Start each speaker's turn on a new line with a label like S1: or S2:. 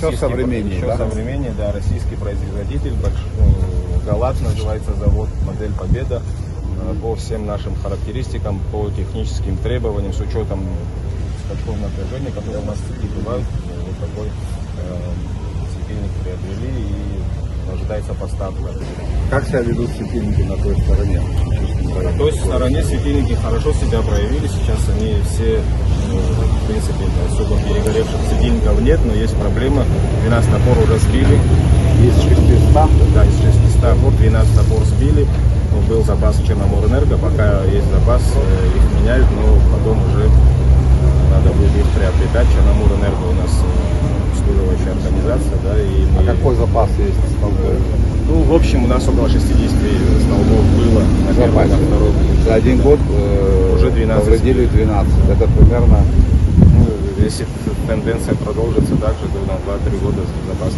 S1: Еще современнее, да?
S2: Современнее, да, российский производитель, Галат называется завод, модель Победа. По всем нашим характеристикам, по техническим требованиям, с учетом такого напряжения, которое у нас бывает, вот такой светильник приобрели и ожидается поставка.
S1: Как себя ведут светильники на той стороне?
S2: На той стороне светильники хорошо себя проявили, сейчас они все, в принципе, особо перегоревших светильников нет, но есть проблема, 12 опор уже сбили.
S1: Из 600?
S2: Да, из 600 опор 12 опор сбили. Был запас Черноморэнерго, пока есть запас, их меняют, но потом уже надо будет их приобретать. Черноморэнерго у нас обслуживающая организация, да, и мы...
S1: Какой запас есть столбов?
S2: Ну, в общем, у нас около 60 столбов было на первом, на втором.
S1: За один год
S2: уже 12
S1: повредили 12. Это примерно...
S2: Если тенденция продолжится, также то на 2-3 года запас